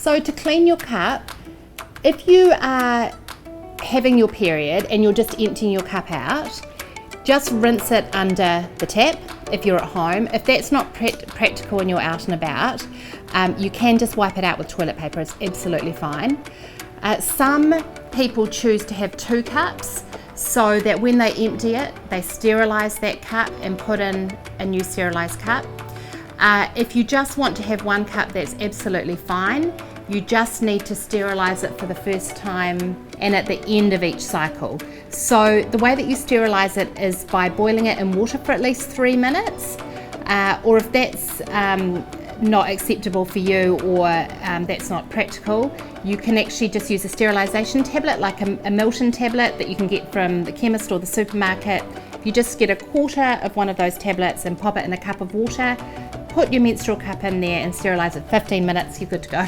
So to clean your cup, if you are having your period and you're just emptying your cup out, just rinse it under the tap if you're at home. If that's not practical and you're out and about, you can just wipe it out with toilet paper. It's absolutely fine. Some people choose to have 2 cups so that when they empty it, they sterilise that cup and put in a new sterilised cup. If you just want to have 1 cup, that's absolutely fine. You just need to sterilise it for the first time and at the end of each cycle. So the way that you sterilise it is by boiling it in water for at least 3 minutes, or if that's not acceptable for you or that's not practical, you can actually just use a sterilisation tablet, like a Milton tablet that you can get from the chemist or the supermarket. You just get a quarter of one of those tablets and pop it in a cup of water, put your menstrual cup in there and sterilise it 15 minutes, you're good to go.